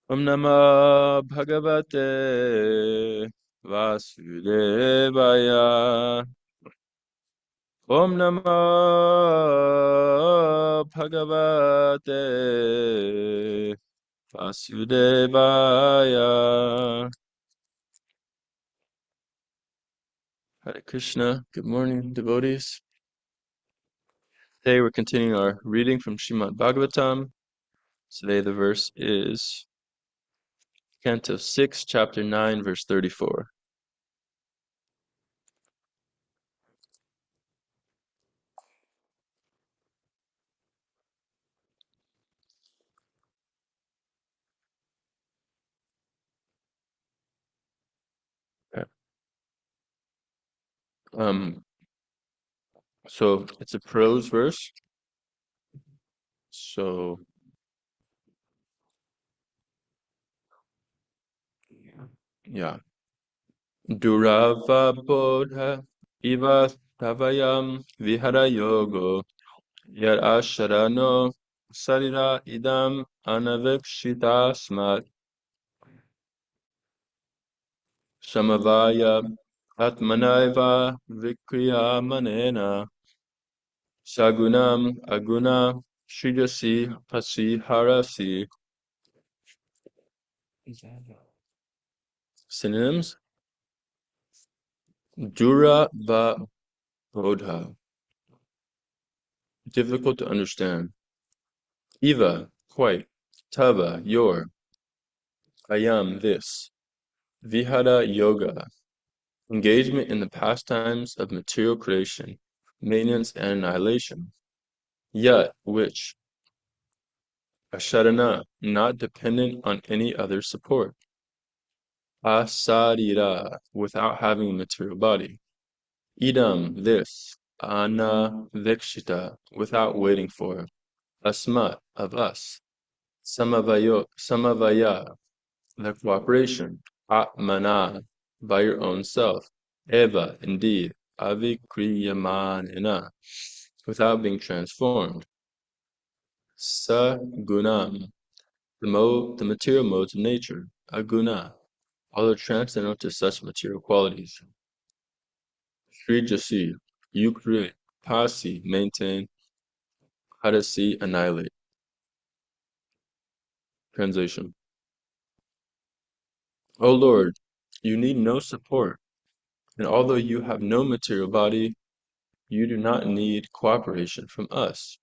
Om Namah Bhagavate Vasudevaya. Om Namah Bhagavate Vasudevaya. Hare Krishna. Good morning, devotees. Today we're continuing our reading from Srimad Bhagavatam. Today the verse is Canto 6, Chapter 9, verse 34. So it's a prose verse. So yeah. Durava bodha iva tavayam vihara yogo yar asharano sarira idam anavikshita smat samavaya atmanaiva vikriya manena sagunam aguna shrijasi pasiharasi. Synonyms: Dura va bodha, difficult to understand. Eva, quite. Tava, your. Ayam, this. Vihara yoga, engagement in the pastimes of material creation, maintenance and annihilation. Yat, which. Asharana, not dependent on any other support. Asarira, without having a material body. Idam, this. Anavikshita, without waiting for. Asmat, of us. Samavaya, the cooperation. Atmana, by your own self. Eva, indeed. Avikriyamanena, without being transformed. Sagunam, the material modes of nature. Aguna, although transcendental to such material qualities. Srijasi, you create. Pasi, maintain. Hadasi, annihilate. Translation. O Lord, you need no support, and although you have no material body, you do not need cooperation from us.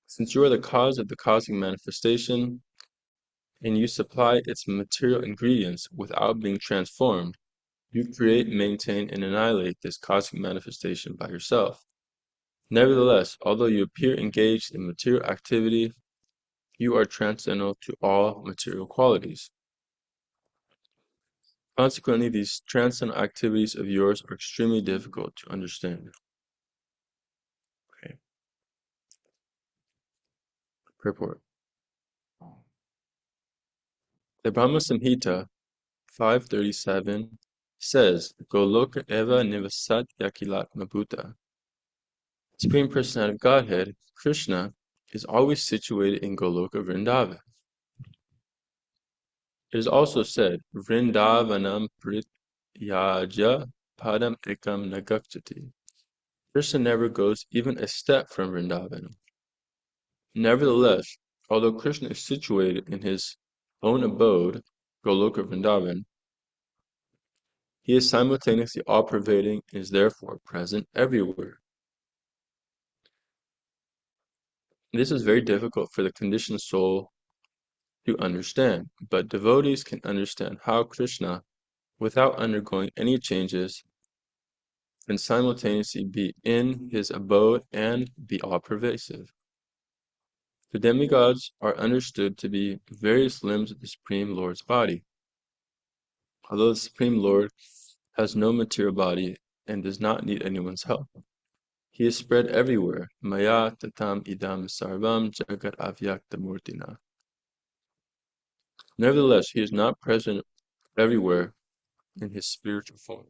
Since you are the cause of the cosmic manifestation, and you supply its material ingredients without being transformed, you create, maintain, and annihilate this cosmic manifestation by yourself. Nevertheless, although you appear engaged in material activity, you are transcendental to all material qualities. Consequently, these transcendental activities of yours are extremely difficult to understand. Okay. Purport. The Brahma Samhita 537 says, Goloka Eva Nivasat Yakilat Mabuta. Supreme Personality of Godhead, Krishna, is always situated in Goloka Vrindavan. It is also said, Vrindavanam Prityaja Padam Ekam Nagakchati. Krishna never goes even a step from Vrindavan. Nevertheless, although Krishna is situated in his own abode, Goloka Vrindavan, he is simultaneously all-pervading and is therefore present everywhere. This is very difficult for the conditioned soul to understand, but devotees can understand how Krishna, without undergoing any changes, can simultaneously be in his abode and be all-pervasive. The demigods are understood to be various limbs of the Supreme Lord's body. Although the Supreme Lord has no material body and does not need anyone's help, he is spread everywhere. Maya tatam idam sarvam jagat avyakta murtina. Nevertheless, he is not present everywhere in his spiritual form.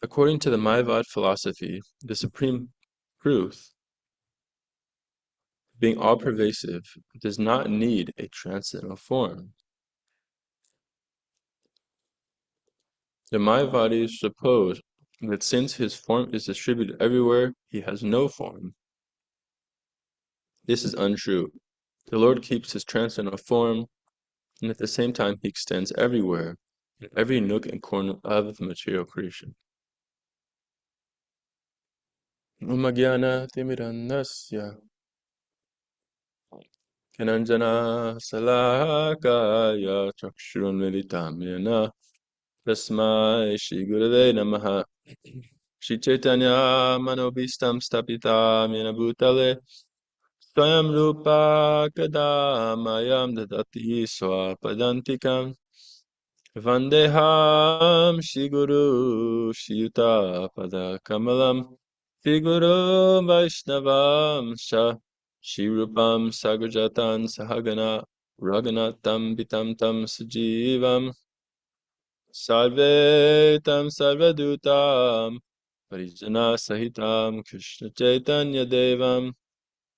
According to the Mayavad philosophy, the supreme truth, being all-pervasive, does not need a transcendental form. The Mayavadis suppose that since his form is distributed everywhere, he has no form. This is untrue. The Lord keeps his transcendental form, and at the same time he extends everywhere, in every nook and corner of the material creation. Umagyana timirannasya kananjana salakaya chakshurunmilitam yena tasmai shri gurave namaha. Shri Chaitanya manobhistam stapitam yena bhutale Swayam Rupa Kadamayam Dadati Swapadantikam Vandeham Shiguru Shiyuta Pada Kamalam Shiguru Vaishnavam Sha Shirupam Sagrajatan Sahagana Raghunatam Bitam Tam Sajivam Sarvetam Sarvadutam Parijana Sahitam Krishna Chaitanya Devam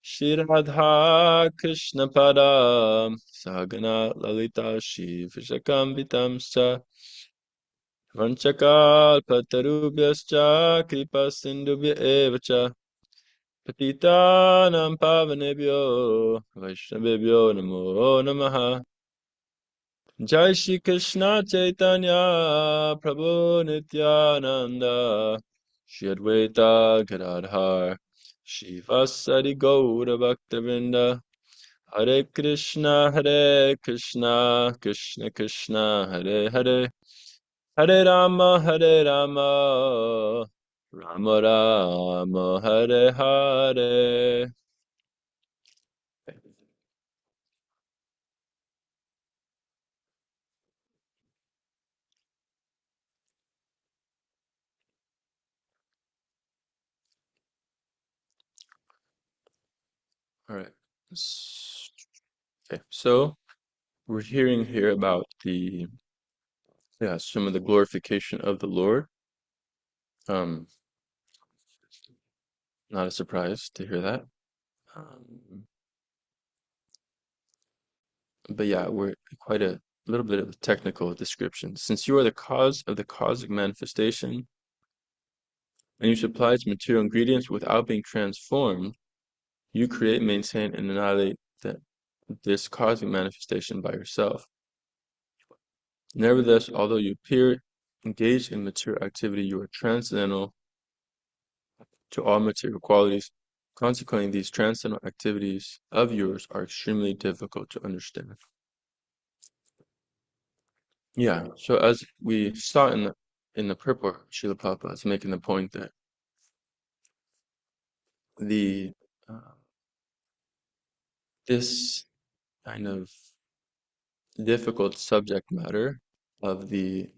Shri Radha Krishna Padam Sagana Lalita Shri Vishakam Cha Vanchakal Patarubhyascha Kripa Sindhubhya Evacha Patitanam Pavanebhyo Vaishnavebhyo Namo Namaha. Jai Shri Krishna Chaitanya Prabhu Nityananda Shri Advaita Gadadhar Shri Vasari Gaura Bhaktavinda Hare Krishna, Krishna Krishna, Hare Hare, Hare Rama, Rama Rama, Hare Hare. All right. Okay, so we're hearing here about some of the glorification of the Lord. Um, Not a surprise to hear that. But yeah, we're quite a little bit of a technical description. Since you are the cause of the cosmic manifestation, and you supply its material ingredients without being transformed, you create, maintain, and annihilate this cosmic manifestation by yourself. Nevertheless, although you appear engaged in material activity, you are transcendental to all material qualities. Consequently, these transcendental activities of yours are extremely difficult to understand. Yeah, so as we saw in the purport, Srila Prabhupada is making the point that the this kind of difficult subject matter of the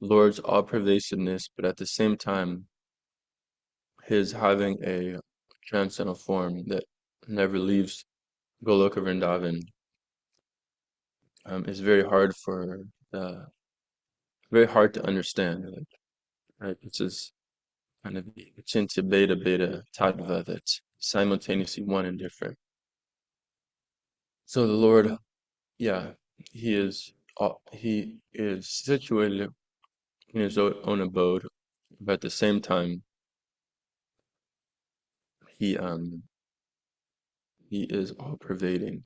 Lord's all-pervasiveness, but at the same time, his having a transcendental form that never leaves Goloka Vrindavan, is very hard to understand. Like, right, it's this kind of Achintya Beta Tattva that's simultaneously one and different. So the Lord, yeah, he is situated in his own abode, but at the same time, he um he is all pervading.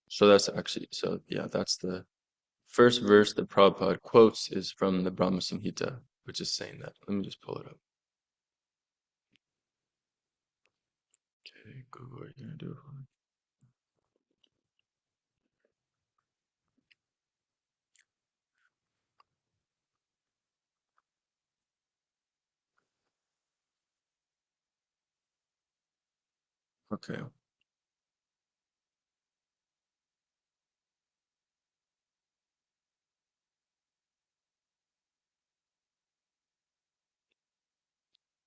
So that's the first verse that Prabhupada quotes is from the Brahma Samhita, which is saying that. Let me just pull it up. Okay, go. What are you gonna do? Okay.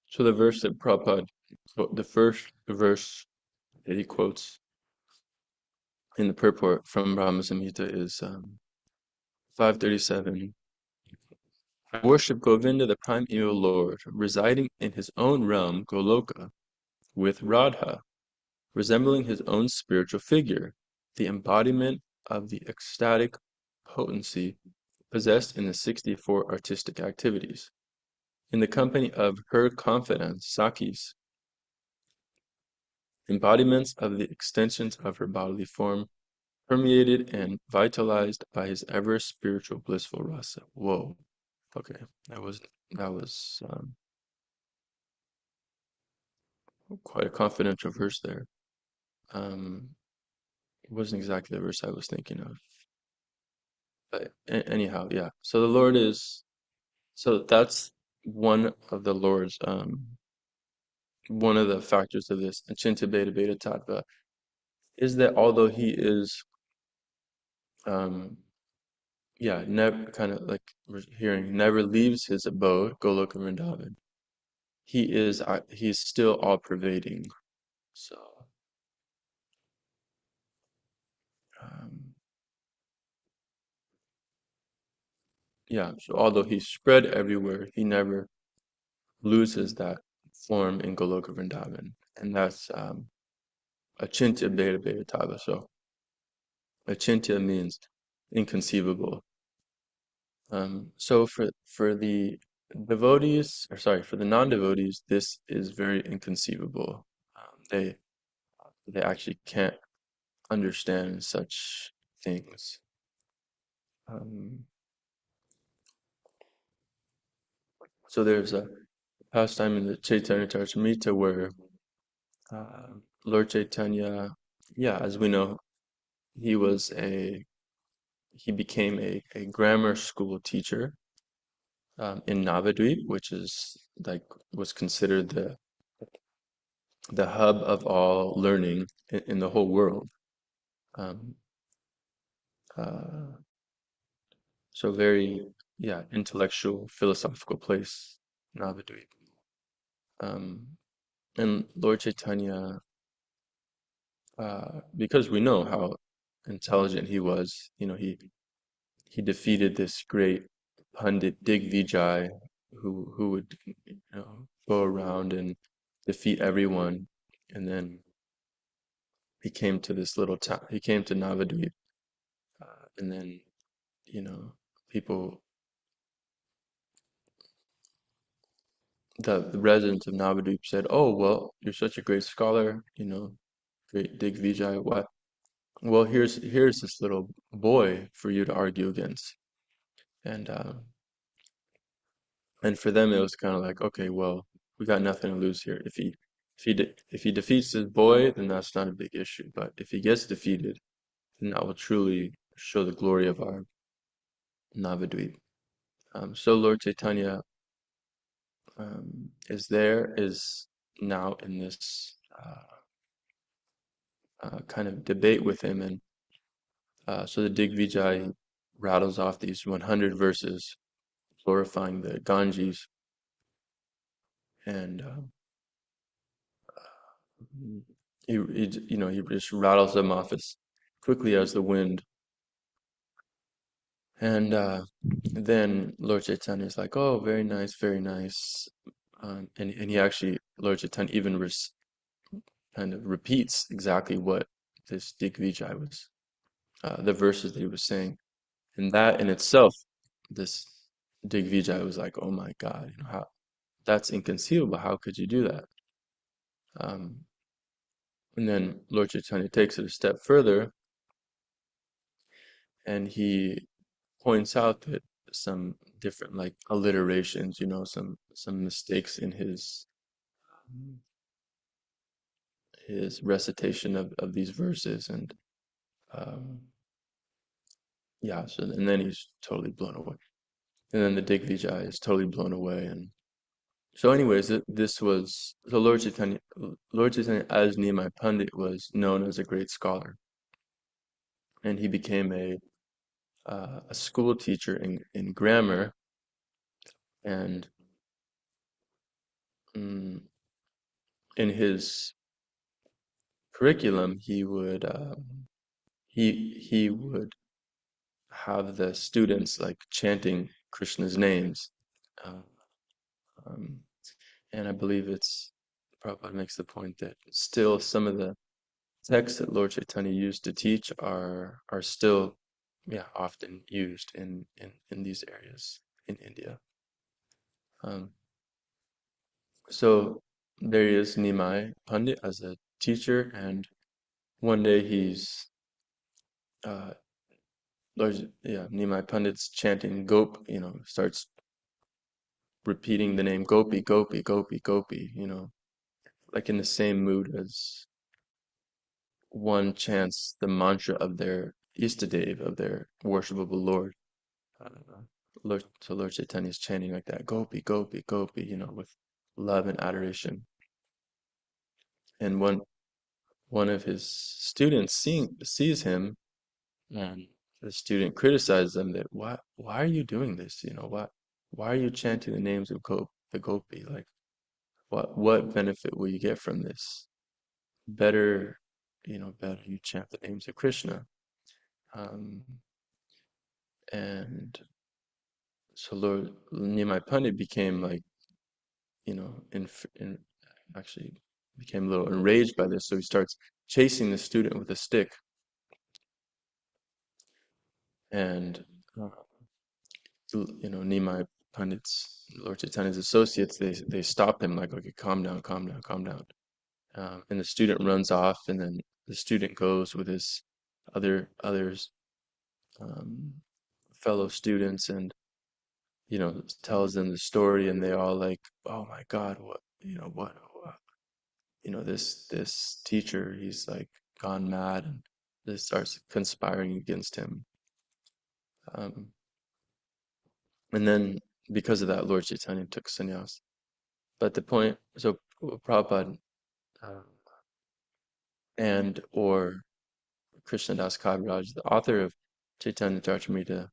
So the verse that Prabhupada, the first verse that he quotes in the purport from Brahma Samhita is 537. I worship Govinda, the primeval Lord, residing in his own realm, Goloka, with Radha, resembling his own spiritual figure, the embodiment of the ecstatic potency possessed in the 64 artistic activities. In the company of her confidants, Sakis, embodiments of the extensions of her bodily form, permeated and vitalized by his ever spiritual blissful rasa. Whoa. Okay, that was quite a confidential verse there. It wasn't exactly the verse I was thinking of, but anyhow, yeah. So the Lord is so that's one of the Lord's one of the factors of this Achinta Beta Beta Tattva is that although he is um yeah, never kind of like we're hearing never leaves his abode, Goloka Vrindavan. He's still all pervading. So um yeah, so although he's spread everywhere, he never loses that form in Goloka Vrindavan. And that's Achintya Beta Beta Tava. So Achintya means inconceivable. So for the devotees, or sorry, for the non-devotees, this is very inconceivable. They actually can't understand such things. Um, so there's a pastime in the Chaitanya Charitamrita where uh, Lord Chaitanya, yeah, as we know, he was a he became a grammar school teacher in Navadvip, which is like was considered the hub of all learning in the whole world. Um, uh, so very, yeah, intellectual, philosophical place, Navadvip. Um, and Lord Chaitanya, because we know how intelligent he was, he defeated this great pundit Digvijay who would go around and defeat everyone, and then he came to this little town. He came to Navadvip, and then you know people, the residents of Navadvip said, "Oh well, you're such a great scholar, great Digvijay. What? Well, here's this little boy for you to argue against." And and for them, it was kind of like, okay, well, we got nothing to lose here. If he defeats this boy, then that's not a big issue. But if he gets defeated, then that will truly show the glory of our Navadvip. So Lord Chaitanya is now in this kind of debate with him, and so the Digvijay rattles off these 100 verses glorifying the Ganges, and he just rattles them off as quickly as the wind. And then Lord Chaitanya is like, "Oh, very nice, very nice," and he actually Lord Chaitanya even kind of repeats exactly what this Digvijay was, the verses that he was saying, and that in itself, this Digvijay was like, "Oh my God, how that's inconceivable. How could you do that?" Um, and then Lord Chaitanya takes it a step further, and he points out that some different like alliterations, some mistakes in his recitation of these verses, and um, yeah, so and then he's totally blown away, and then the Digvijay is totally blown away, and so anyways, this was so Lord Chaitanya as Nimai Pandit was known as a great scholar, and he became a school teacher in grammar, and mm, in his curriculum, he would have the students like chanting Krishna's names, uh, um, and I believe Prabhupada makes the point that still some of the texts that Lord Chaitanya used to teach are still, yeah, often used in these areas in India. Um, so there is Nimai Pandit as a teacher, and one day he's uh, Nimai Pandit's chanting Gop, starts repeating the name Gopi, Gopi, Gopi, Gopi, like in the same mood as one chants the mantra of their Istadev, of their worshipable Lord. Uh, Lord Chaitanya is chanting like that, Gopi, Gopi, Gopi, with love and adoration. And one of his students sees him, and the student criticizes him that why are you doing this? Why are you chanting the names of the Gopi? Like what benefit will you get from this? Better, better you chant the names of Krishna. Um, and so Lord Nimai Pandit became like, in actually became a little enraged by this. So he starts chasing the student with a stick, and uh, Nimai Pandit's Lord Chaitanya's associates, they stop him like, okay, calm down, calm down, calm down. And the student runs off, and then the student goes with his others um, fellow students, and tells them the story, and they all like, oh my God, what this teacher, he's like gone mad, and they starts conspiring against him. Um, and then because of that, Lord Chaitanya took sannyas. But the point, so Prabhupada uh, and or Krishnadas Kaviraj, the author of Chaitanya Charitamrita,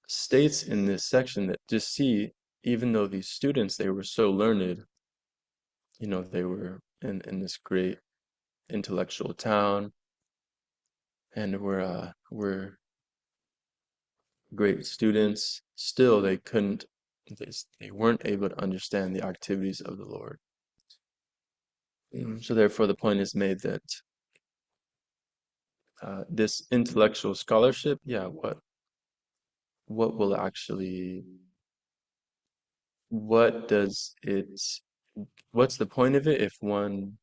states in this section that just see, even though these students, they were so learned, they were in this great intellectual town, and were great students, still they weren't able to understand the activities of the Lord. So therefore, the point is made that this intellectual scholarship, yeah, what will actually, what does it, what's the point of it if one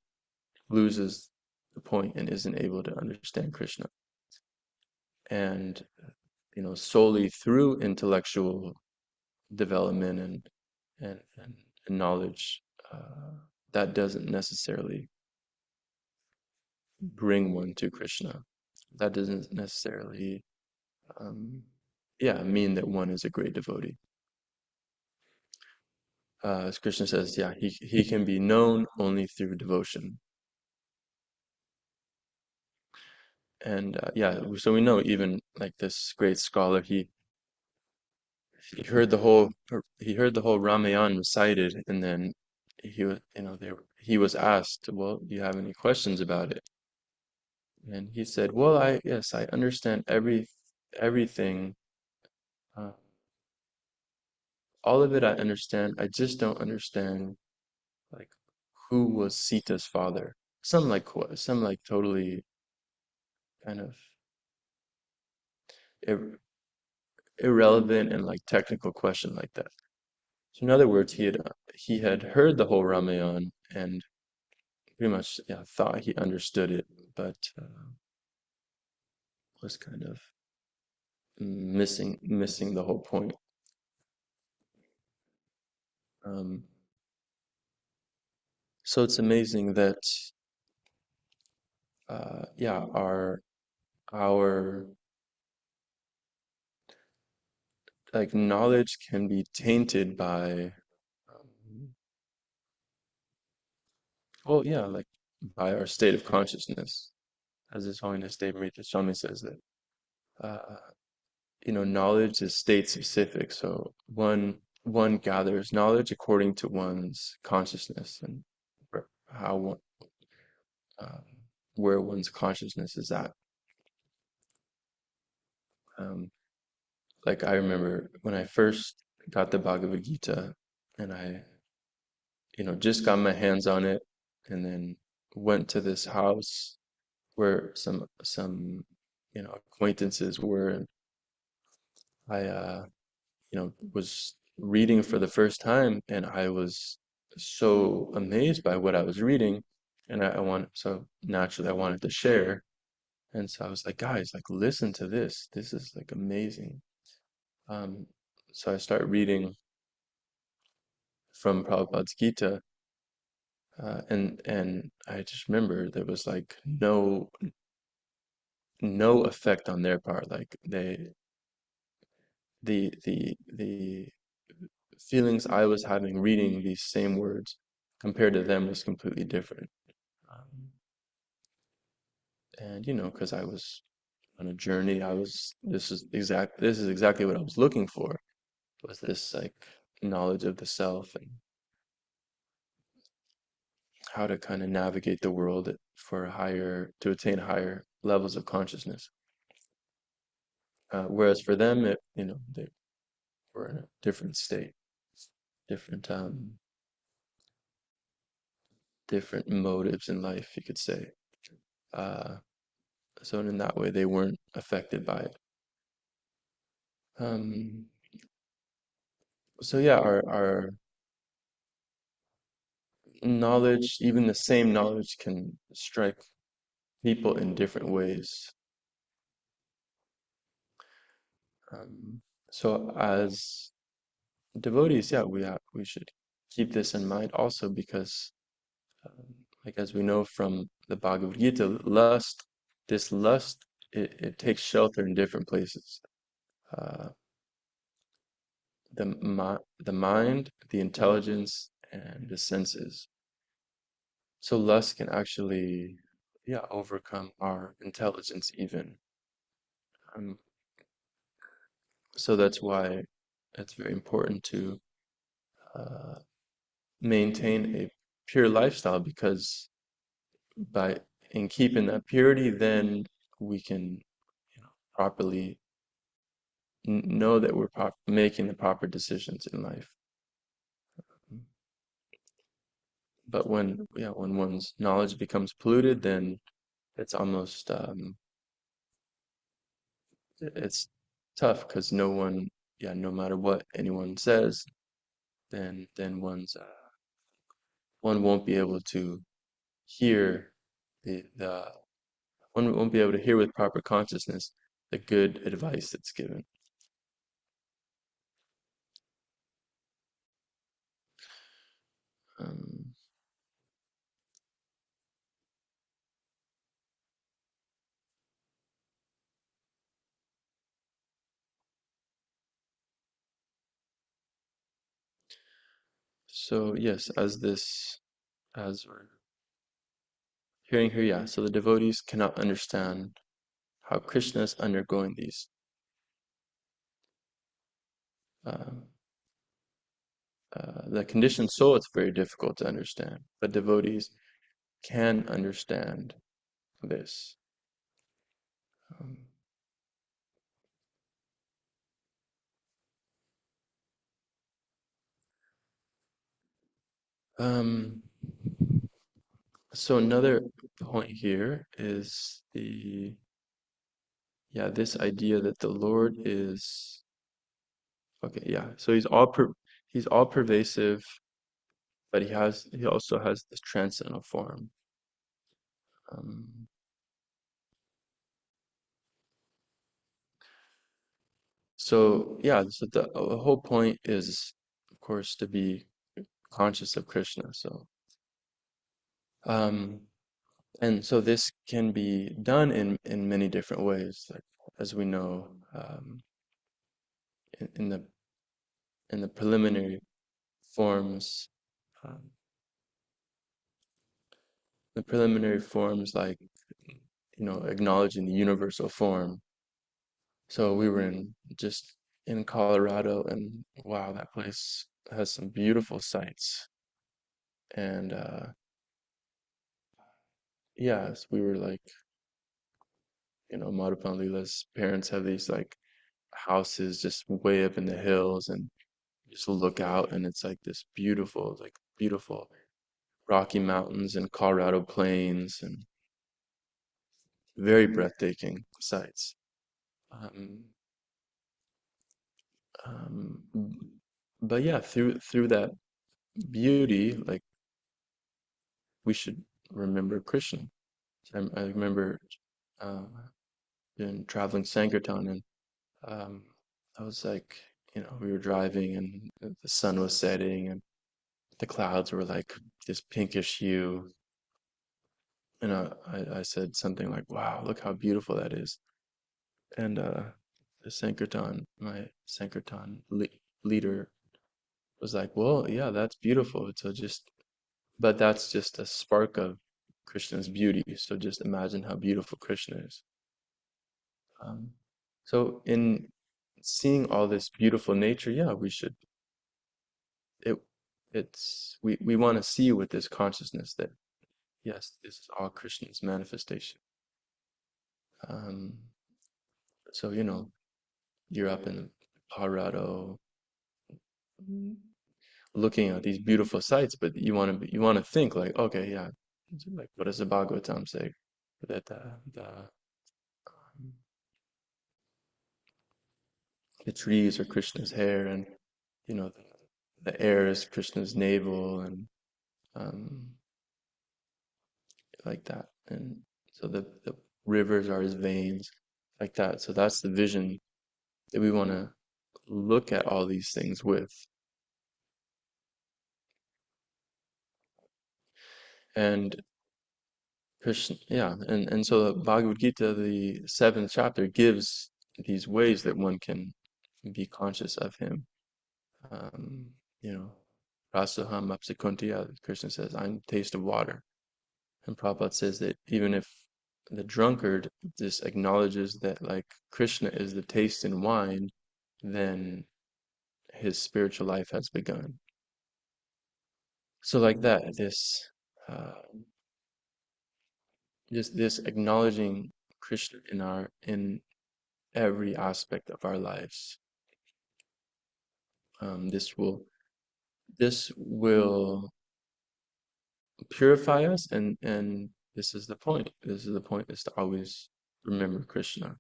loses the point and isn't able to understand Krishna? And solely through intellectual development and knowledge, that doesn't necessarily bring one to Krishna. That doesn't necessarily, um, yeah, mean that one is a great devotee. As Krishna says, yeah, he can be known only through devotion. And yeah, so we know even like this great scholar, he heard the whole Ramayana recited, and then he was asked, well, do you have any questions about it? And he said, well, yes, I understand everything. Uh, all of it I understand. I just don't understand like who was Sita's father. Some like totally kind of ir irrelevant and like technical question like that. So in other words, he had heard the whole Ramayana and pretty much, yeah, thought he understood it, but was kind of missing the whole point. Um, so it's amazing that yeah, our like knowledge can be tainted by well, yeah, like by our state of consciousness, as His Holiness Dave Rita Swami says that uh, knowledge is state specific. So one gathers knowledge according to one's consciousness and how one um, where one's consciousness is at. Um, like I remember when I first got the Bhagavad Gita, and I just got my hands on it, and then went to this house where some acquaintances were, and I was reading for the first time, and I was so amazed by what I was reading, and so naturally I wanted to share. And so I was like, guys, like listen to this. This is like amazing. Um, so I start reading from Prabhupada's Gita, and I just remember there was like no effect on their part. Like the feelings I was having reading these same words compared to them was completely different. Um, and because I was on a journey, this is exactly what I was looking for, was this like knowledge of the self and how to kind of navigate the world to attain higher levels of consciousness. Whereas for them, they were in a different state, different different motives in life, you could say. Uh, so in that way, they weren't affected by it. Um, so yeah, our knowledge, even the same knowledge, can strike people in different ways. Um, so as devotees, yeah, we should keep this in mind also because, like as we know from the Bhagavad Gita, this lust, it takes shelter in different places. Uh, the mind, the intelligence, and the senses. So lust can actually, yeah, overcome our intelligence even. Um, so that's why it's very important to uh, maintain a pure lifestyle, because by in keeping that purity, then we can, properly know that we're making the proper decisions in life. But when one's knowledge becomes polluted, then it's almost it's tough because no matter what anyone says, then one won't be able to hear the one won't be able to hear with proper consciousness the good advice that's given. Um, so yes, as we're hearing here, yeah, so the devotees cannot understand how Krishna is undergoing these. Uh, the conditioned soul, it's very difficult to understand, but devotees can understand this. Um, um, so another point here is this idea that the Lord is, okay, yeah, so he's all pervasive, but he also has this transcendental form. Um, so the whole point is, of course, to be conscious of Krishna. Um, and so this can be done in many different ways, like as we know, in, in the in the preliminary forms, um, like acknowledging the universal form. So we were just in Colorado, and wow, that place has some beautiful sights. And yes, we were like, Madhupan Leela's parents have these like houses just way up in the hills, and just look out, and it's like this beautiful Rocky Mountains and Colorado plains, and very breathtaking sights. Um, um, but yeah, through that beauty, like we should remember Krishna. I remember uh, doing traveling Sankirtan, and um, I was like, we were driving, and the sun was setting, and the clouds were like this pinkish hue, and I said something like, "Wow, look how beautiful that is." And the my Sankirtan leader was like, "Well, yeah, that's beautiful. But that's just a spark of Krishna's beauty. So just imagine how beautiful Krishna is." Um, so in seeing all this beautiful nature, yeah, it we want to see with this consciousness that yes, this is all Krishna's manifestation. Um, so you're up in Colorado looking at these beautiful sights, but you want to think like, okay, yeah, like what does the Bhagavatam say? That the trees are Krishna's hair, and the air is Krishna's navel, and um, like that. And so the rivers are his veins, like that. So that's the vision that we want to look at all these things with. And Krishna, yeah, and so the Bhagavad Gita, the seventh chapter, gives these ways that one can be conscious of him. Um, you know, Rasaham Apsikuntiya, Krishna says, I'm the taste of water. And Prabhupada says that even if the drunkard just acknowledges that like Krishna is the taste in wine, then his spiritual life has begun. So like that, uh, this acknowledging Krishna in every aspect of our lives. Um, this will this will purify us, and this is the point. This is the point, is to always remember Krishna,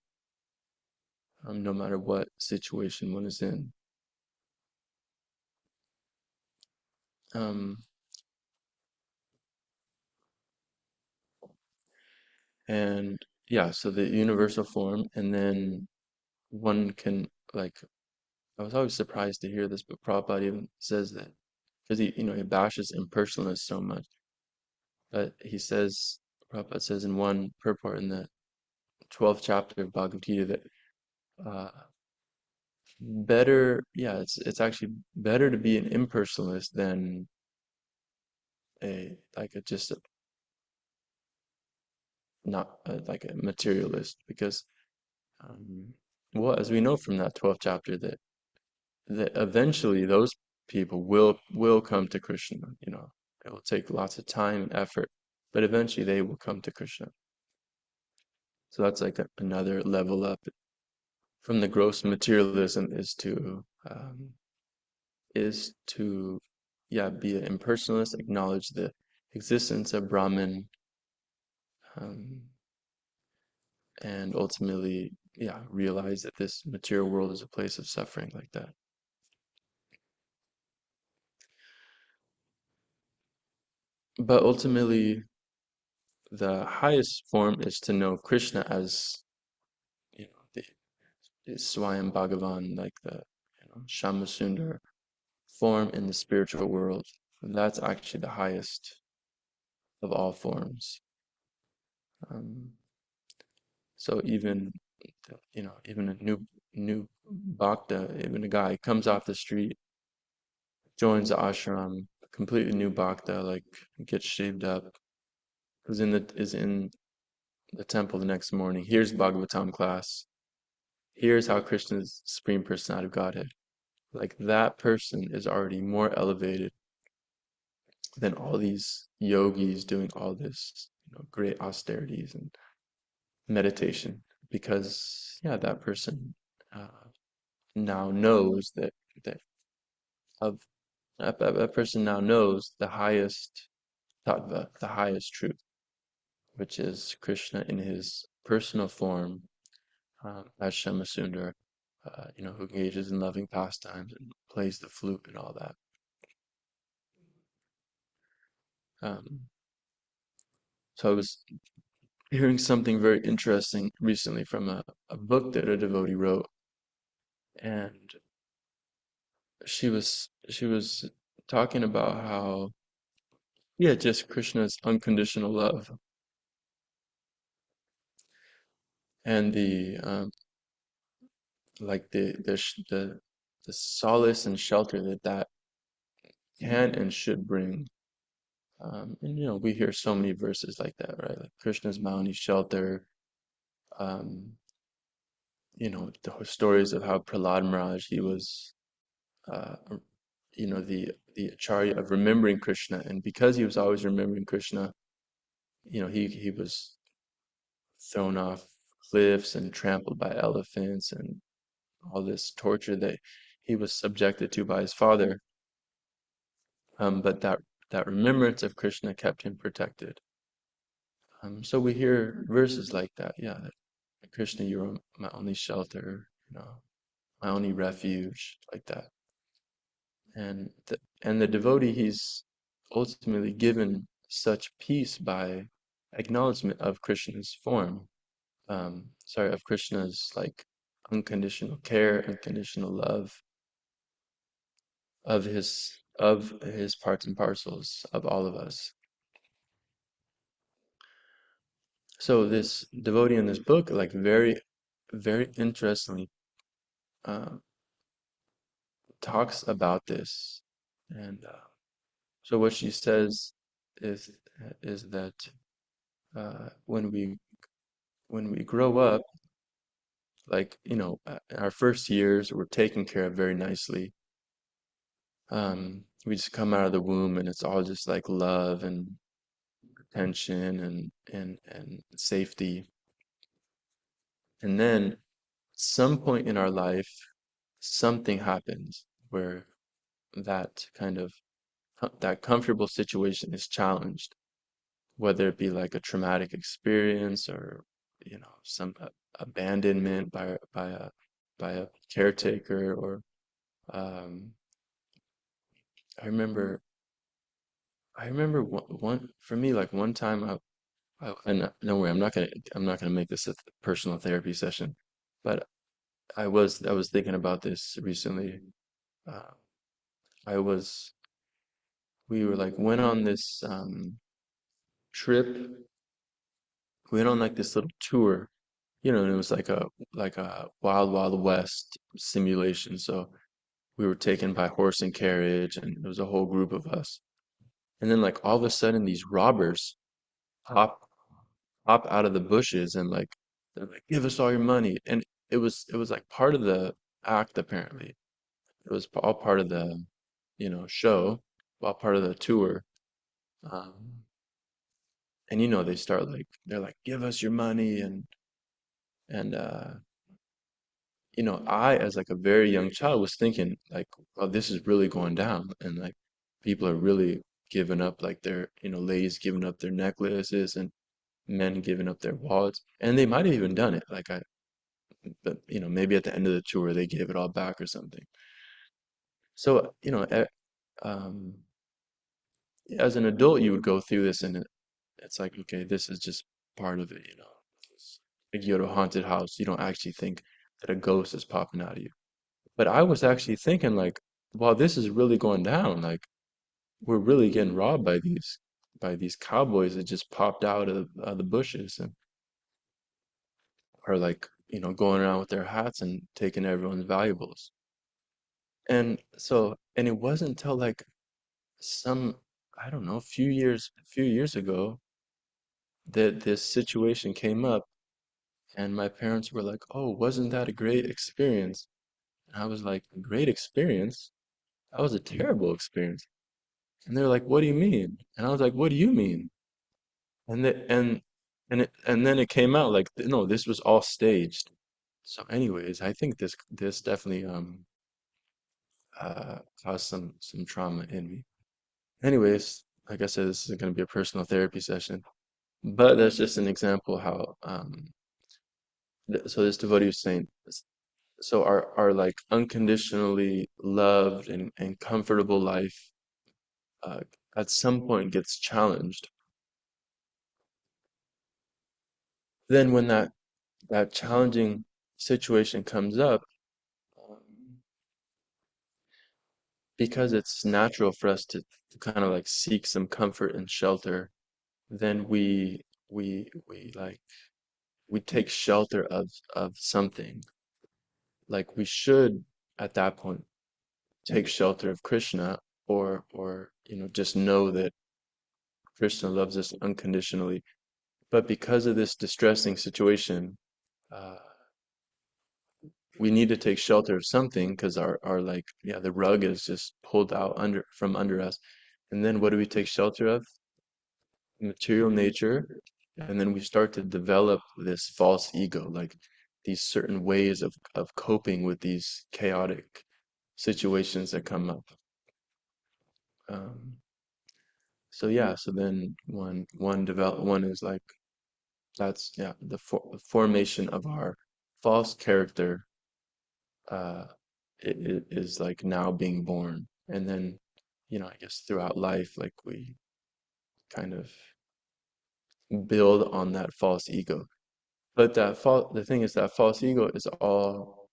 no matter what situation one is in. Um, and yeah, so the universal form, and then one can like. I was always surprised to hear this, but Prabhupada even says that because he bashes impersonalists so much. But he says, Prabhupada says in one purport in the 12th chapter of Bhagavad Gita that uh, yeah, it's actually better to be an impersonalist than just not like a materialist, because um, well, as we know from that 12th chapter, that eventually those people will come to Krishna. It will take lots of time and effort, but eventually they will come to Krishna. So that's like another level up from the gross materialism, is to yeah, be an impersonalist, acknowledge the existence of Brahman, um, and ultimately, yeah, realize that this material world is a place of suffering, like that. But ultimately, the highest form is to know Krishna as the Swayam Bhagavan, like the Shamasundar form in the spiritual world. That's actually the highest of all forms. Um, so even a new bhakta, even a guy comes off the street, joins the ashram, completely new bhakta, like gets shaved up, is in the temple the next morning. Here's Bhagavatam class. Here's how Krishna's Supreme Personality of Godhead. Like that person is already more elevated than all these yogis doing all this, great austerities and meditation, because yeah, that person uh, now knows that of that person now knows the highest tattva, the highest truth, which is Krishna in his personal form as Shamasundar, who engages in loving pastimes and plays the flute and all that. Um, so I was hearing something very interesting recently from a book that a devotee wrote, and she was talking about how, yeah, just Krishna's unconditional love and the like the solace and shelter that that can and should bring. And we hear so many verses like that, right? Like Krishna's my only shelter. Um, the stories of how Prahlad Maharaj, he was, uh, the acharya of remembering Krishna, and because he was always remembering Krishna, he was thrown off cliffs and trampled by elephants and all this torture that he was subjected to by his father. But that remembrance of Krishna kept him protected. So we hear verses like that, yeah, that Krishna, you're my only shelter, my only refuge, like that. And the devotee, he's ultimately given such peace by acknowledgement of Krishna's form. Of Krishna's like unconditional care, unconditional love of his parts and parcels of all of us. So this devotee in this book, like very, very interestingly, uh, talks about this, and so what she says is is that when we grow up, like our first years, we're taken care of very nicely. We just come out of the womb, and it's all just like love and attention and safety. And then some point in our life, something happens where that kind of that comfortable situation is challenged, whether it be like a traumatic experience or some abandonment by a caretaker, or um, I remember I remember one for me, like one time and don't worry, I'm not gonna make this a personal therapy session, but I was thinking about this recently. Uh, I was we were like went on this trip. We went on like this little tour, and it was like a Wild Wild West simulation. So we were taken by horse and carriage, and it was a whole group of us. And then like all of a sudden, these robbers pop pop out of the bushes, and like they're like, "Give us all your money!" And it was like part of the act apparently. It was all part of the show, all part of the tour. Um, and they start like they're like, "Give us your money," and I, as like a very young child, was thinking like, "Well, this is really going down," and like people are really giving up like their ladies giving up their necklaces and men giving up their wallets, and they might have even done it. But maybe at the end of the tour they gave it all back or something. So um, as an adult, you would go through this, and it's like, okay, this is just part of it. It's like you go to a haunted house, you don't actually think that a ghost is popping out of you. But I was actually thinking like, wow, this is really going down. Like we're really getting robbed by these cowboys that just popped out of the bushes and are like, going around with their hats and taking everyone's valuables. And it wasn't until like some, I don't know, a few years ago that this situation came up, and my parents were like, "Oh, wasn't that a great experience?" And I was like, "A great experience? That was a terrible experience." And they're like, "What do you mean?" And I was like, "What do you mean?" And then it came out like, no, this was all staged. So anyways, I think this definitely caused some trauma in me. Anyways, like I said, this is going to be a personal therapy session, but that's just an example how So this devotee was saying, so our like unconditionally loved and comfortable life uh, at some point gets challenged. Then when that challenging situation comes up, um, because it's natural for us to kind of like seek some comfort and shelter, then we like we take shelter of something. Like we should at that point take shelter of Krishna, or just know that Krishna loves us unconditionally. But because of this distressing situation, uh, we need to take shelter of something because our like yeah the rug is just pulled out under us. And then what do we take shelter of? Material nature. And then we start to develop this false ego, like these certain ways of coping with these chaotic situations that come up. Um, so yeah, so then one is like that's yeah the formation of our false character uh is like now being born. And then I guess throughout life like we kind of build on that false ego. But the thing is that false ego is all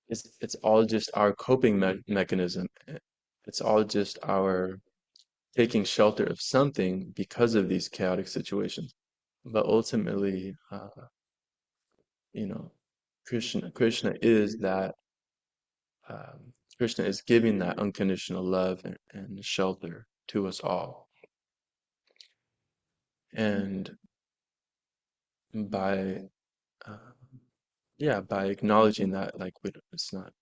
it's all just our coping mechanism. It's all just our taking shelter of something because of these chaotic situations. But ultimately, you know, Krishna is that Krishna is giving that unconditional love and shelter to us all. And by uh, yeah, by acknowledging that, like it's not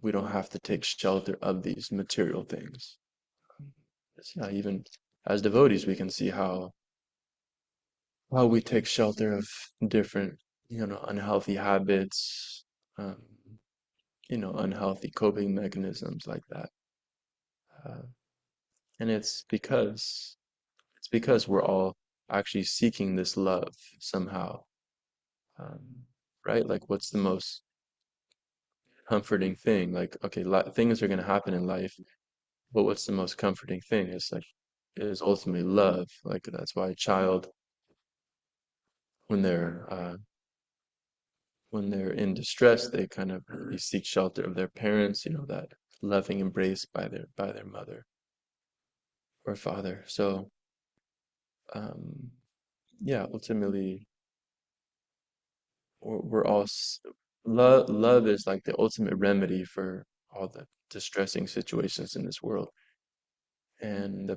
we don't have to take shelter of these material things. Yeah, even as devotees, we can see how we take shelter of different, unhealthy habits, um, unhealthy coping mechanisms like that. Uh, and it's because we're all actually seeking this love somehow, um, right? Like, what's the most comforting thing? Like, okay, things are going to happen in life, but what's the most comforting thing? Is ultimately love. Like, that's why a child, when they're in distress, they seek shelter of their parents, that loving embrace by their mother or father. So, um, yeah, ultimately, we're all love is like the ultimate remedy for all the distressing situations in this world. And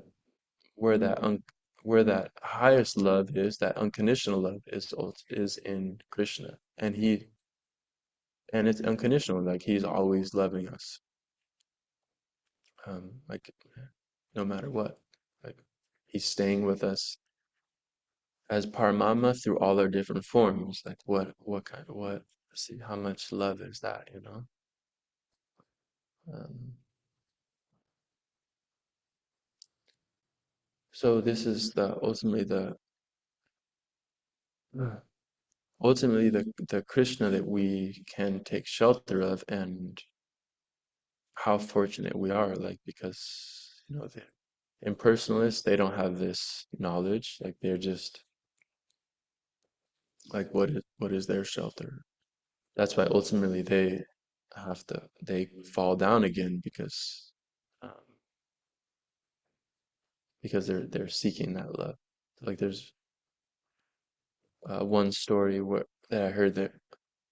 where that un, where that highest love is, that unconditional love is in Krishna, and it's unconditional. Like he's always loving us, like no matter what. Like he's staying with us as Paramama through all our different forms. Like what kind of what? See how much love is that? Um, so this is the Krishna that we can take shelter of, and how fortunate we are, like because the impersonalists, they don't have this knowledge. Like they're just like what is their shelter? That's why ultimately they fall down again um, because they're seeking that love. Like there's one story that I heard that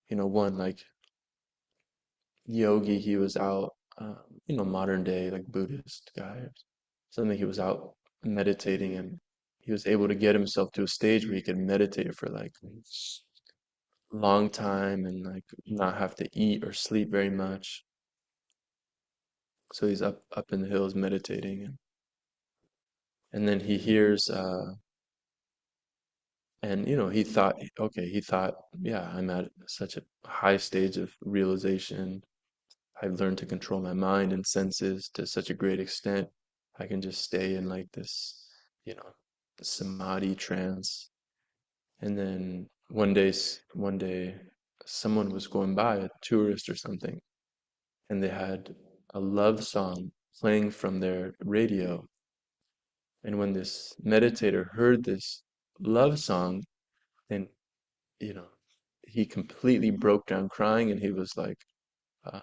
one like yogi, he was out, modern day like Buddhist guy or something. He was out meditating, and he was able to get himself to a stage where he could meditate for like long time and like not have to eat or sleep very much. So he's up in the hills meditating, and then he hears and he thought, yeah, I'm at such a high stage of realization. I've learned to control my mind and senses to such a great extent. I can just stay in like this, you know, samadhi trance. And then one day, someone was going by, a tourist or something, and they had a love song playing from their radio. And when this meditator heard this love song, and you know, he completely broke down crying, and he was like, uh,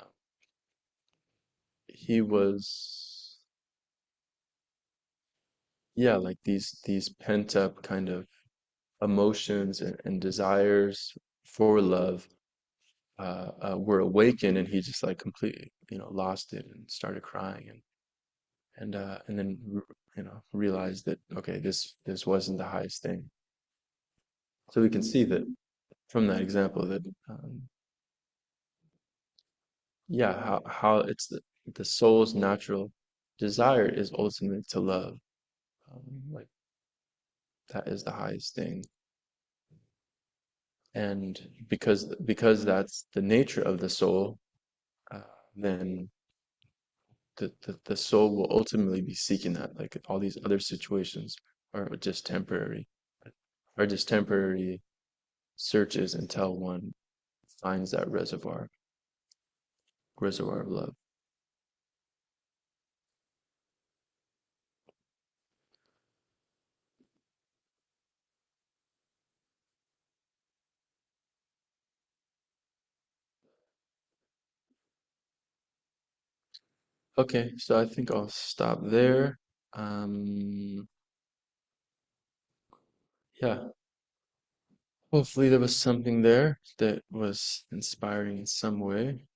he was, yeah, like these pent up kind of emotions and desires for love were awakened, and he just like completely, lost it and started crying, and then realized that okay, this wasn't the highest thing. So we can see that from that example that yeah, how it's the soul's natural desire is ultimately to love. Like that is the highest thing, and because that's the nature of the soul, uh, then the soul will ultimately be seeking that. Like all these other situations are just temporary, are just temporary searches until one finds that reservoir of love. Okay, so I think I'll stop there. Um, yeah, hopefully there was something there that was inspiring in some way.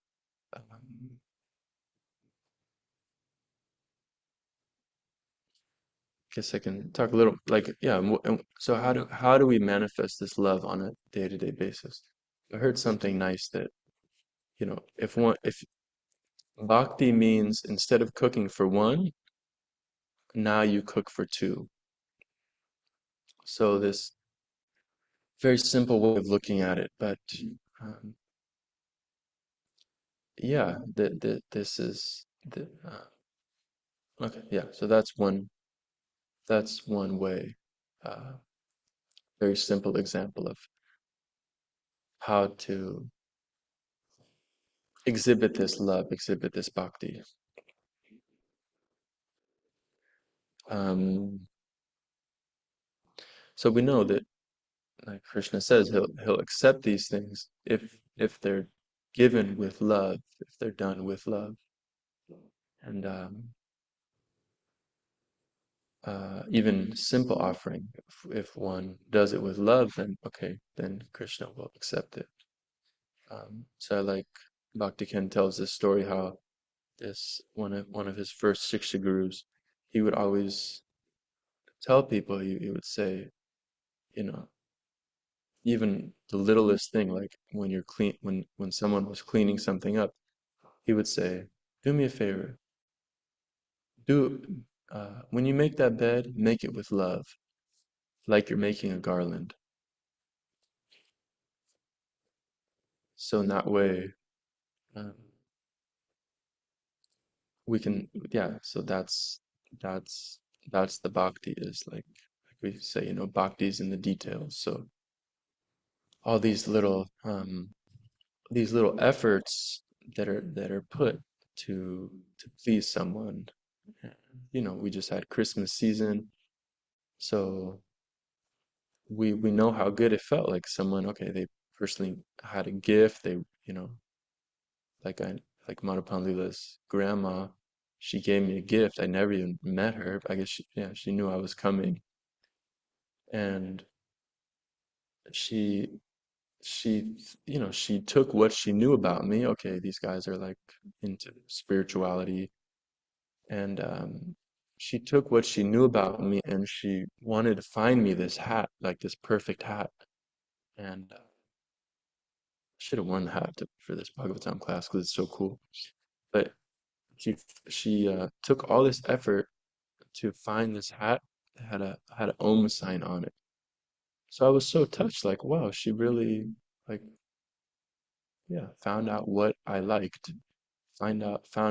Um, guess I can talk a little like yeah. So how do we manifest this love on a day-to-day basis? I heard something nice that if bhakti means instead of cooking for one, now you cook for two. So this very simple way of looking at it, but um, yeah, this is okay. Yeah, so that's one way. Uh, very simple example of how to exhibit this love, exhibit this bhakti. Um, so we know that, like Krishna says, he'll accept these things if they're given with love, if they're done with love, and even simple offering, if one does it with love, then okay, then Krishna will accept it. So I like Bhakti Ken tells this story how this one of his first Shiksha gurus, he would always tell people, he would say, you know, even the littlest thing, like when you're clean, when someone was cleaning something up, he would say, "Do me a favor, do when you make that bed, make it with love, like you're making a garland." So in that way, um, we can, yeah. So that's that's the bhakti is like we say, bhakti is in the details. So all these little efforts that are put to please someone. We just had Christmas season, so we know how good it felt. Like someone, okay, they personally had a gift. They, like I like Manapanlila's grandma, she gave me a gift. I never even met her. I guess she knew I was coming, and she she took what she knew about me. Okay, these guys are like into spirituality, and she took what she knew about me, and she wanted to find me this hat, like this perfect hat. And should have worn the hat for this Bhagavatam class because it's so cool. But she she took all this effort to find this hat that had a Om sign on it. So I was so touched, like, wow, she really like yeah, found out what I liked, found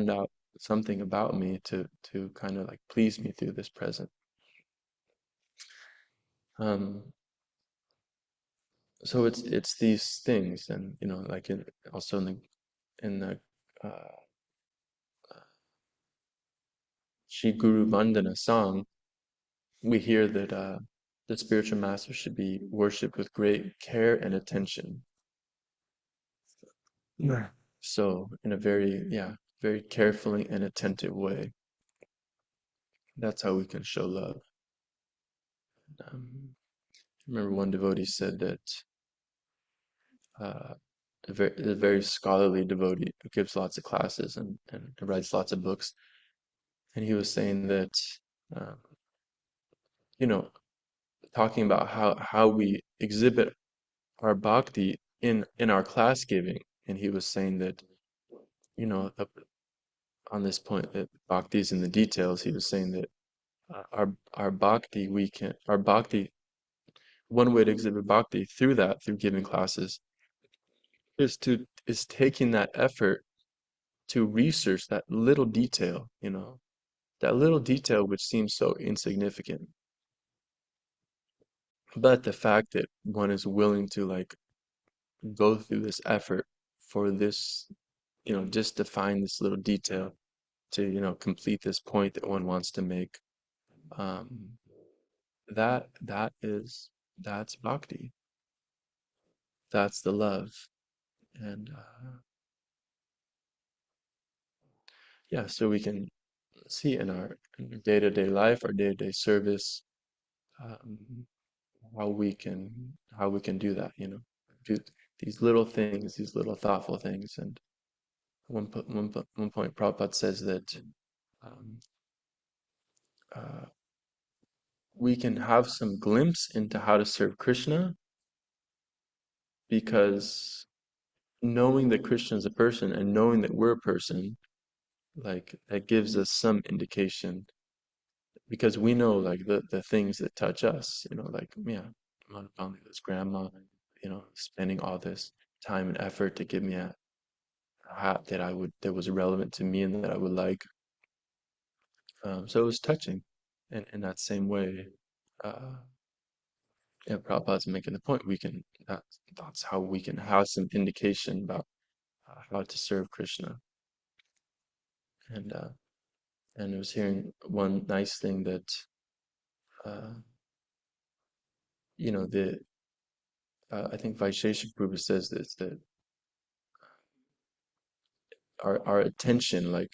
out something about me to kind of like please me through this present. Um, So it's these things, and like also in the uh, Shri Guru Vandana song, we hear that the spiritual master should be worshipped with great care and attention. Yeah. So in a very, very carefully and attentive way. That's how we can show love. Um, I remember one devotee said that uh, a very scholarly devotee who gives lots of classes and writes lots of books, and he was saying that, uh, you know, talking about how we exhibit our bhakti in our class giving, and he was saying that, on this point that bhakti is in the details. He was saying that our bhakti, our bhakti, one way to exhibit bhakti through giving classes is taking that effort to research that little detail, that little detail which seems so insignificant. But the fact that one is willing to like go through this effort for this, just to find this little detail to, complete this point that one wants to make, um, that's bhakti. That's the love. And yeah, so we can see in our day-to-day life, our day-to-day service, um, how we can do that, do these little things, these little thoughtful things. And one point, Prabhupada says that um, uh, we can have some glimpse into how to serve Krishna because knowing that Krishna is a person and knowing that we're a person, like that gives us some indication because we know like the things that touch us, like yeah, Madhupali's grandma, spending all this time and effort to give me a hat that was relevant to me and that I would like. So it was touching, and in that same way, uh, yeah, Prabhupada's making the point. That's how we can have some indication about how to serve Krishna, and uh, and I was hearing one nice thing that uh, the I think Vaisheshik Prabhu says this that our attention, like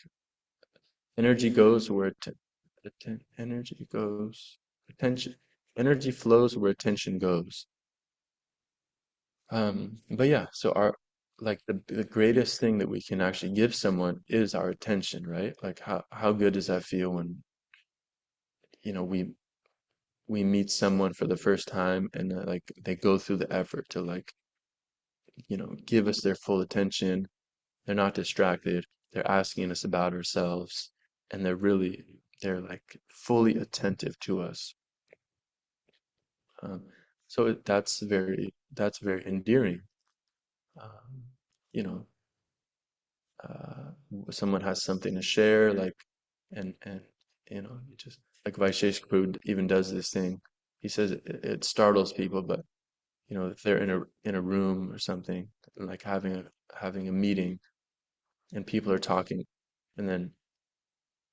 energy goes where energy goes, attention, energy flows where attention goes. But yeah, so our like the greatest thing that we can actually give someone is our attention, right? Like how good does that feel when you know we meet someone for the first time and like they go through the effort to like give us their full attention. They're not distracted. They're asking us about ourselves, and they're like fully attentive to us. Um, so that's very endearing. Um, you know, uh, Someone has something to share, like, and you just like Vaisheshika Prabhu even does this thing. He says it startles people, but if they're in a room or something, like having a meeting, and people are talking, and then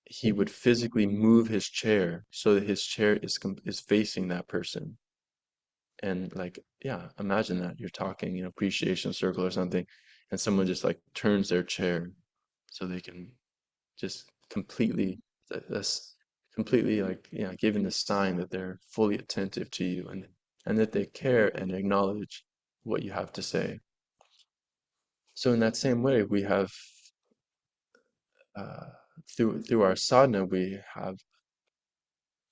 he would physically move his chair so that his chair is facing that person. And like, yeah, imagine that you're talking, appreciation circle or something, and someone just like turns their chair so they can just that's completely like, yeah, giving the sign that they're fully attentive to you and that they care and acknowledge what you have to say. So in that same way, we have uh, through our sadhana, we have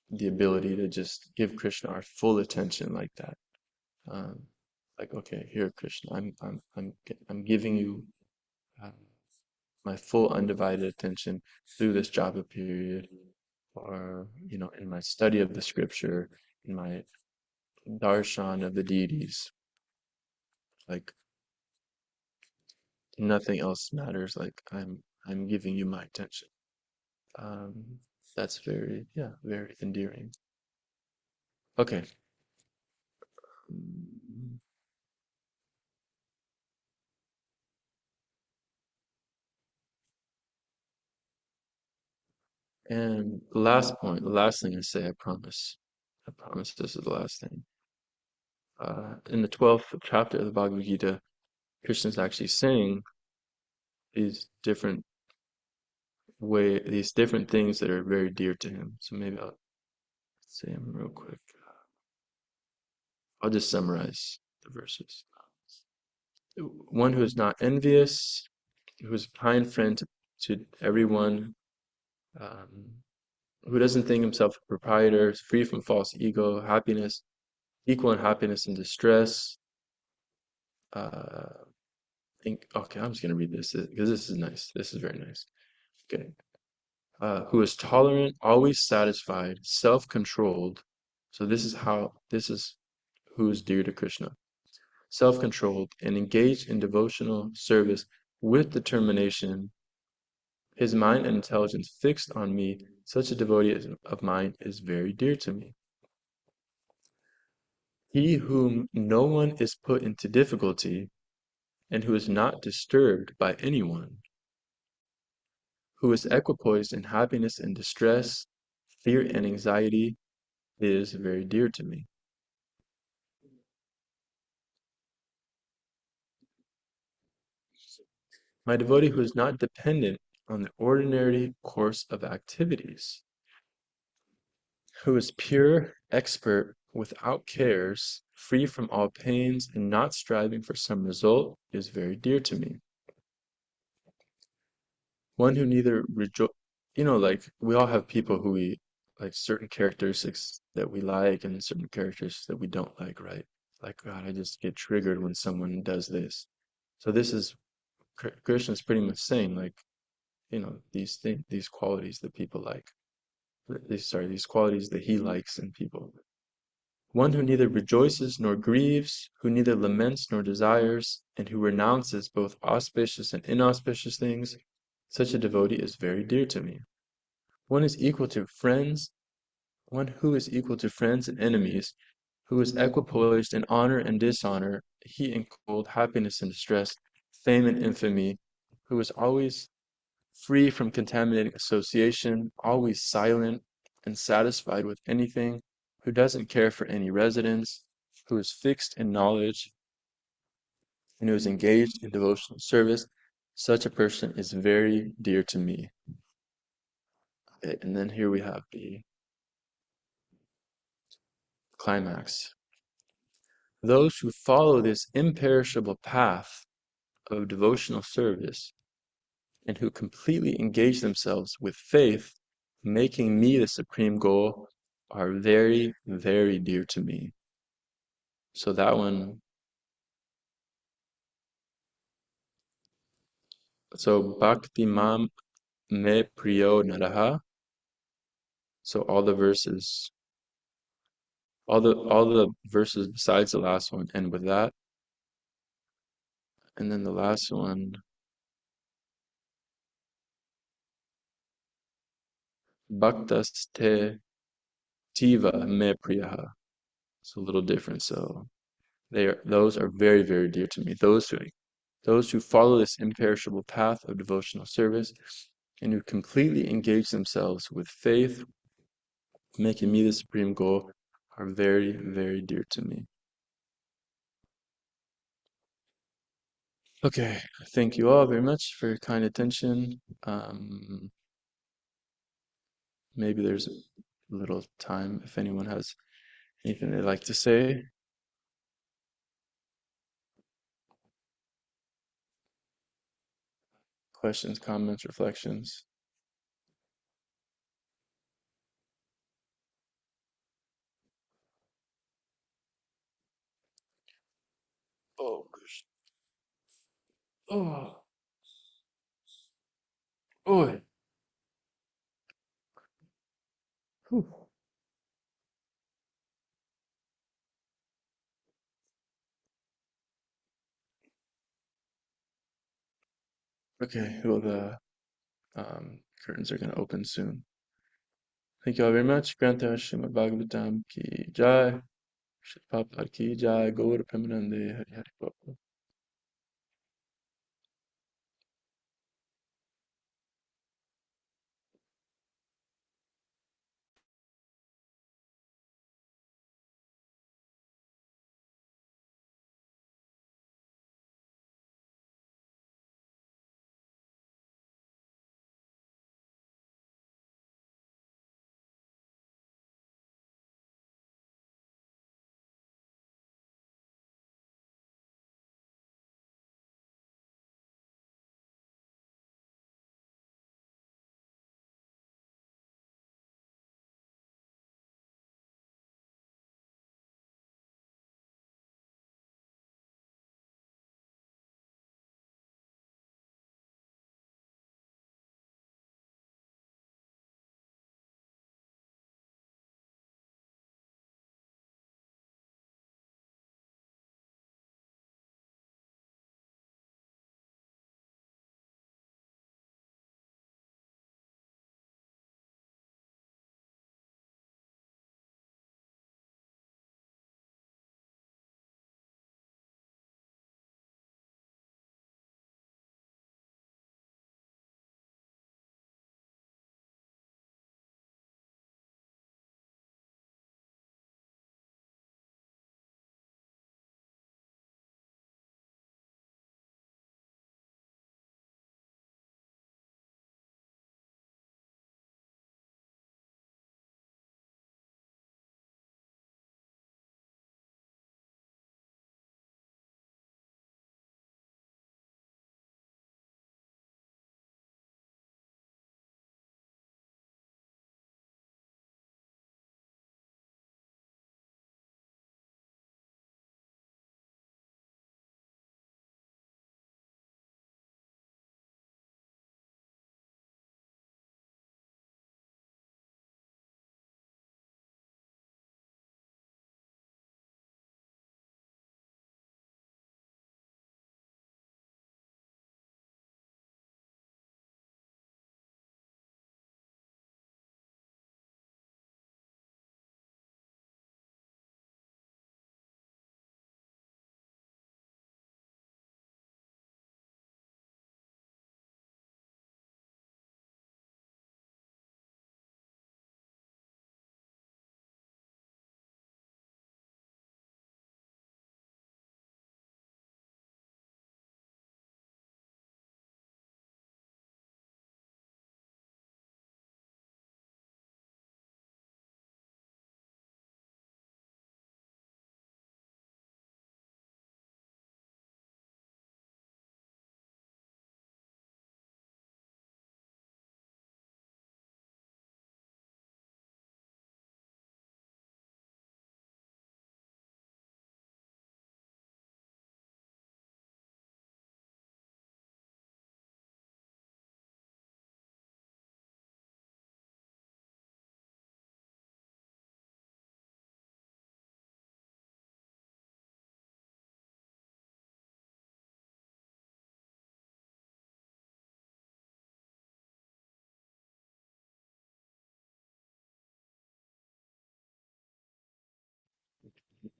the ability to just give Krishna our full attention like that. Um, like, okay, here, Krishna, I'm giving you uh, my full undivided attention through this japa period, or in my study of the scripture, in my darshan of the deities. Like nothing else matters. Like I'm giving you my attention. Um, that's very endearing. Okay. And the last point, the last thing I say, I promise. I promise this is the last thing. In the 12th chapter of the Bhagavad Gita, Krishna is actually saying these different these different things that are very dear to him. So maybe I'll say them real quick. I'll just summarize the verses. One who is not envious, who is a kind friend to everyone, um, who doesn't think himself a proprietor, is free from false ego, happiness, equal in happiness and distress. Okay, I'm just gonna read this because this is nice. This is very nice. Okay. Who is tolerant, always satisfied, self-controlled. So this is who is dear to Krishna. Self-controlled and engaged in devotional service with determination, his mind and intelligence fixed on me, such a devotee of mine is very dear to me. He whom no one is put into difficulty, and who is not disturbed by anyone, who is equipoised in happiness and distress, fear and anxiety, is very dear to me. My devotee who is not dependent on the ordinary course of activities, who is pure, expert, without cares, free from all pains, and not striving for some result, is very dear to me. One who neither like we all have people who we like certain characteristics that we like and certain characteristics that we don't like, right? Like, God, I just get triggered when someone does this. So this is Krishna's pretty much saying, like, these qualities that people like. These qualities that he likes in people. One who neither rejoices nor grieves, who neither laments nor desires, and who renounces both auspicious and inauspicious things, such a devotee is very dear to me. One is equal to friends, one who is equal to friends and enemies, who is equipoised in honor and dishonor, heat and cold, happiness and distress, fame and infamy, who is always free from contaminating association, always silent and satisfied with anything, who doesn't care for any residence, who is fixed in knowledge, and who is engaged in devotional service, such a person is very dear to me. Okay, and then here we have the climax. Those who follow this imperishable path of devotional service and who completely engage themselves with faith, making me the supreme goal, are very, very dear to me. So that one, so Bhakti Mam Me Priyo Naraha. So all the verses besides the last one end with that. And then the last one, Bhaktaste Tiva Me Priyaha. It's a little different. So those are very, very dear to me. Those who follow this imperishable path of devotional service and who completely engage themselves with faith, making me the supreme goal, are very, very dear to me. Okay, thank you all very much for your kind attention. Maybe there's a little time if anyone has anything they'd like to say. Questions, comments, reflections. Oh, gosh. Oh, oh. Whew. Okay, well, the curtains are going to open soon. Thank you all very much. Granta Srimad Bhagavatam ki jai. Shri Prabhupada ki jai. Gaur Premanande Hari Hari Bol.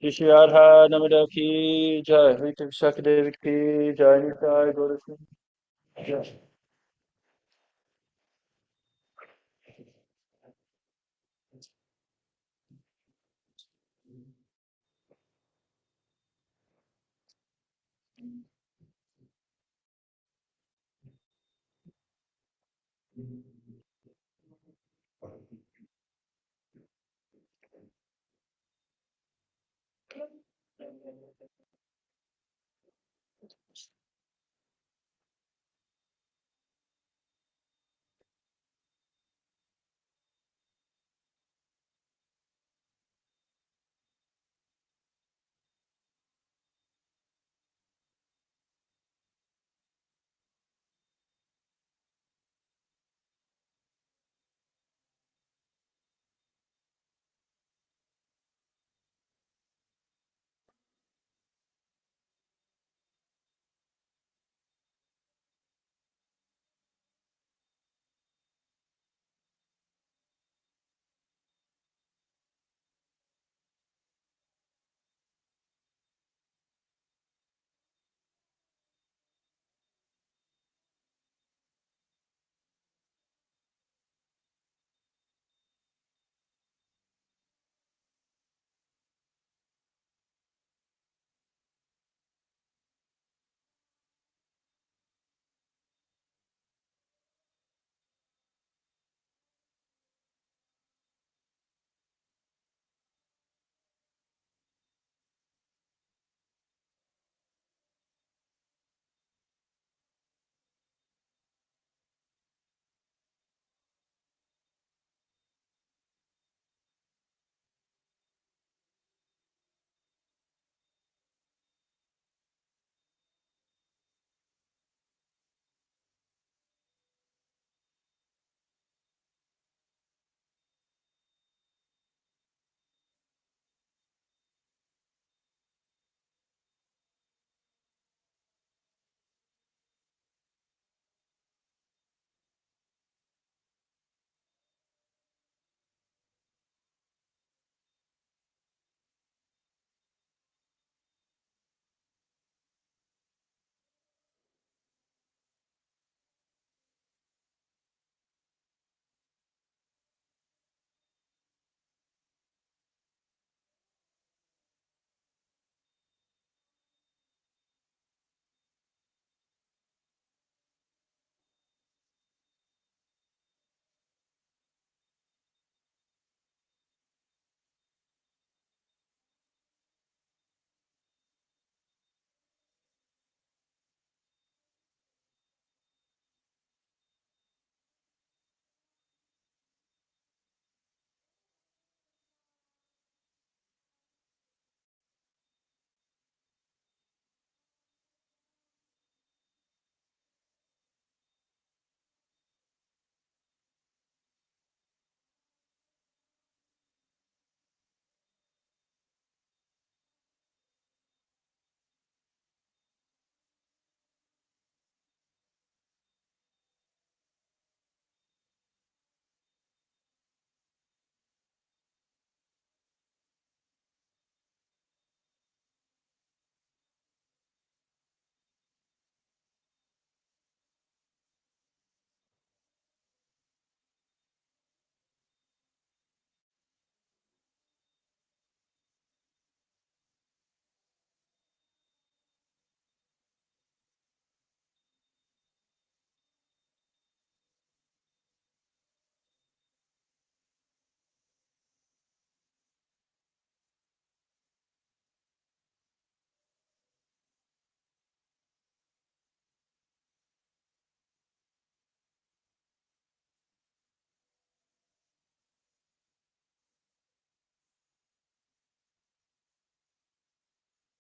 Shri Radha Damodar ki jai, Rita Sakadevi ki jai, Nitai Gaurasim. Jai.